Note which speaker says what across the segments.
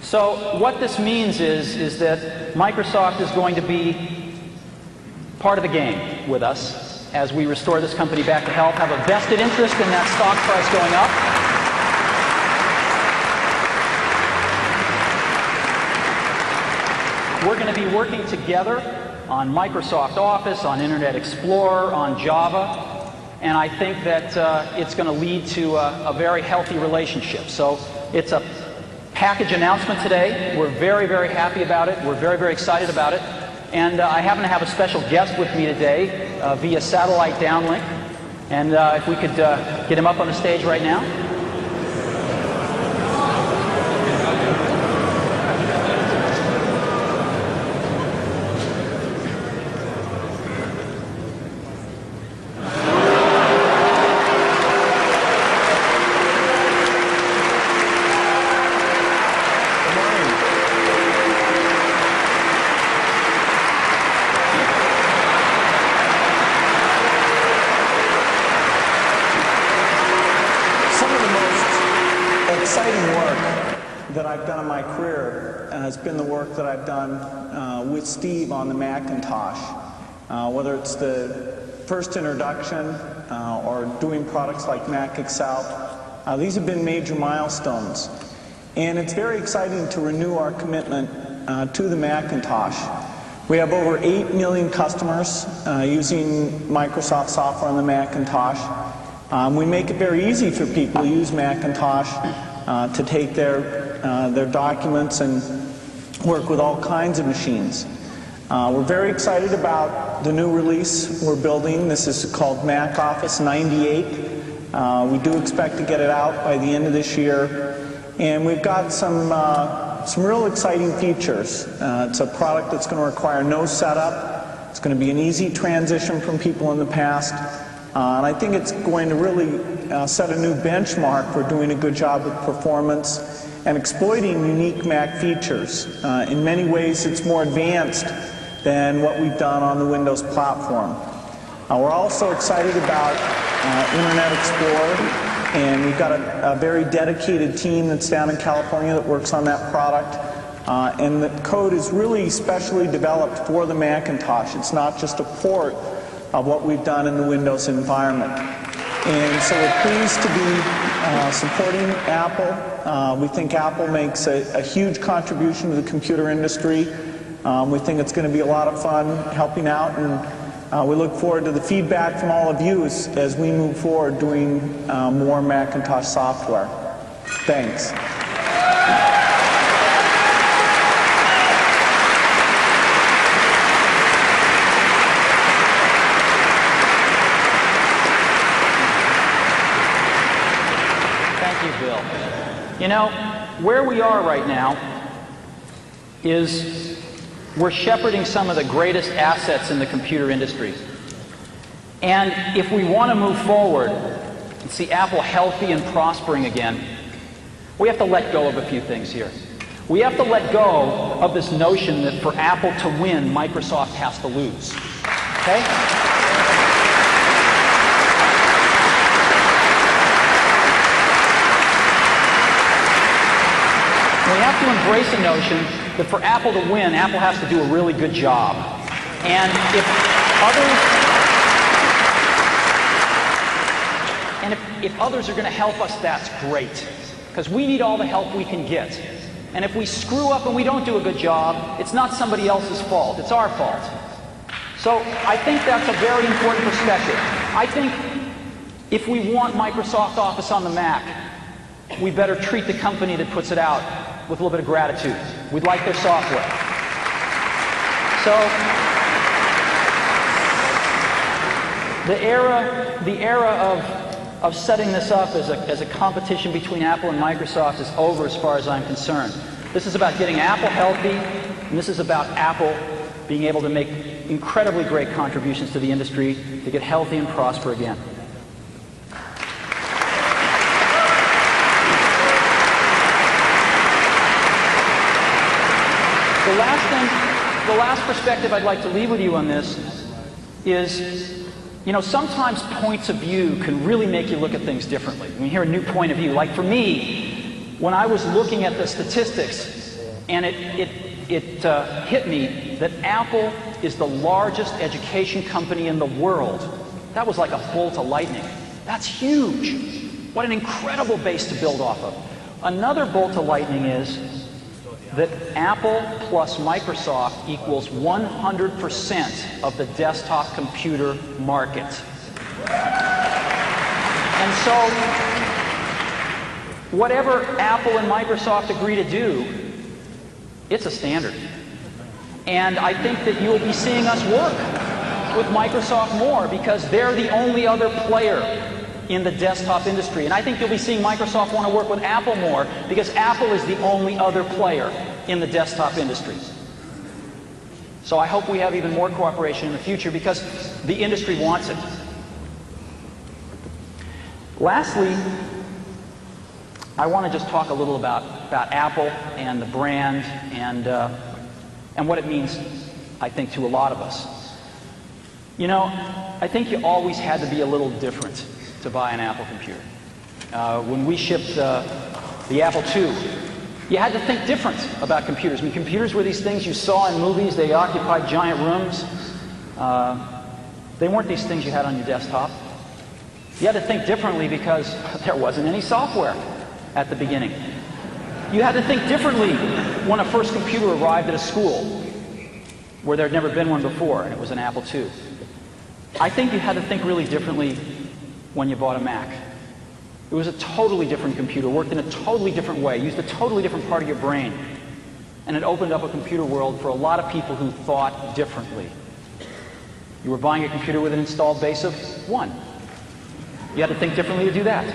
Speaker 1: So what this means is that Microsoft is going to be part of the game with us as we restore this company back to health, have a vested interest in that stock price going up. We're going to be working together on Microsoft Office, on Internet Explorer, on Java, and I think that it's going to lead to a very healthy relationship. So it's a package announcement today. We're very, very happy about it. We're very, very excited about it. And I happen to have a special guest with me today via satellite downlink. And if we could get him up on the stage right now.
Speaker 2: Has been the work that I've done with Steve on the Macintosh, whether it's the first introduction or doing products like Mac Excel. These have been major milestones, and it's very exciting to renew our commitment to the Macintosh. We have over 8 million customers using Microsoft software on the Macintosh. We make it very easy for people to use Macintosh to take their documents and work with all kinds of machines. We're very excited about the new release we're building. This is called Mac Office 98. We do expect to get it out by the end of this year. And we've got some real exciting features. It's a product that's going to require no setup. It's going to be an easy transition from people in the past. And I think it's going to really set a new benchmark for doing a good job with performance and exploiting unique Mac features. In many ways, it's more advanced than what we've done on the Windows platform. We're also excited about Internet Explorer, and we've got a very dedicated team that's down in California that works on that product. And the code is really specially developed for the Macintosh. It's not just a port of what we've done in the Windows environment. And so we're pleased to be supporting Apple. We think Apple makes a huge contribution to the computer industry. We think it's going to be a lot of fun helping out, and we look forward to the feedback from all of you as we move forward doing more Macintosh software. Thanks.
Speaker 1: You know, where we are right now is we're shepherding some of the greatest assets in the computer industry. And if we want to move forward and see Apple healthy and prospering again, we have to let go of a few things here. We have to let go of this notion that for Apple to win, Microsoft has to lose. Okay? We have to embrace the notion that for Apple to win, Apple has to do a really good job. And if others are going to help us, that's great. Because we need all the help we can get. And if we screw up and we don't do a good job, it's not somebody else's fault. It's our fault. So I think that's a very important perspective. I think if we want Microsoft Office on the Mac, we better treat the company that puts it out with a little bit of gratitude. We'd like their software. So the era of setting this up as a competition between Apple and Microsoft is over as far as I'm concerned. This is about getting Apple healthy, and this is about Apple being able to make incredibly great contributions to the industry to get healthy and prosper again. The last perspective I'd like to leave with you on this is, you know, sometimes points of view can really make you look at things differently. When you hear a new point of view, like for me, when I was looking at the statistics And it hit me that Apple is the largest education company in the world. That was like a bolt of lightning. That's huge. What an incredible base to build off of. Another bolt of lightning is that Apple plus Microsoft equals 100% of the desktop computer market. And so, whatever Apple and Microsoft agree to do, it's a standard. And I think that you'll be seeing us work with Microsoft more because they're the only other player in the desktop industry. And I think you'll be seeing Microsoft want to work with Apple more because Apple is the only other player in the desktop industry. So I hope we have even more cooperation in the future because the industry wants it. Lastly, I want to just talk a little about Apple and the brand and what it means, I think, to a lot of us. You know, I think you always had to be a little different to buy an Apple computer. When we shipped the Apple II, you had to think different about computers. I mean, computers were these things you saw in movies. They occupied giant rooms. They weren't these things you had on your desktop. You had to think differently because there wasn't any software at the beginning. You had to think differently when a first computer arrived at a school where there had never been one before, and it was an Apple II. I think you had to think really differently when you bought a Mac. It was a totally different computer, worked in a totally different way, used a totally different part of your brain, and it opened up a computer world for a lot of people who thought differently. You were buying a computer with an installed base of 1. You had to think differently to do that.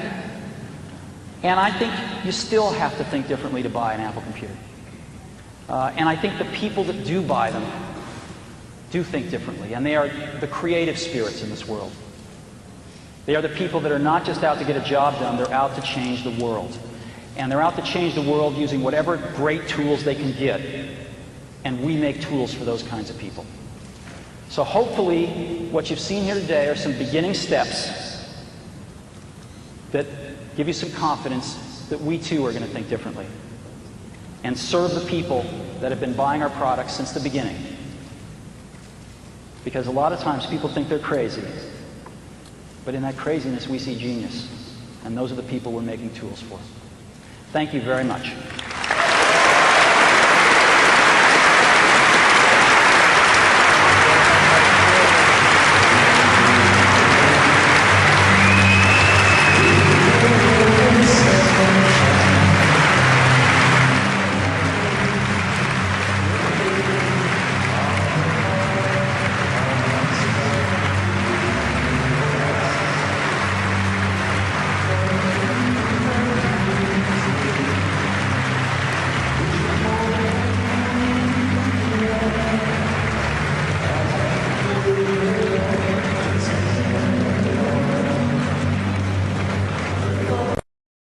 Speaker 1: And I think you still have to think differently to buy an Apple computer. And I think the people that do buy them do think differently, and they are the creative spirits in this world. They are the people that are not just out to get a job done, they're out to change the world. And they're out to change the world using whatever great tools they can get. And we make tools for those kinds of people. So hopefully what you've seen here today are some beginning steps that give you some confidence that we too are going to think differently and serve the people that have been buying our products since the beginning. Because a lot of times people think they're crazy, but in that craziness we see genius, and those are the people we're making tools for. Thank you very much.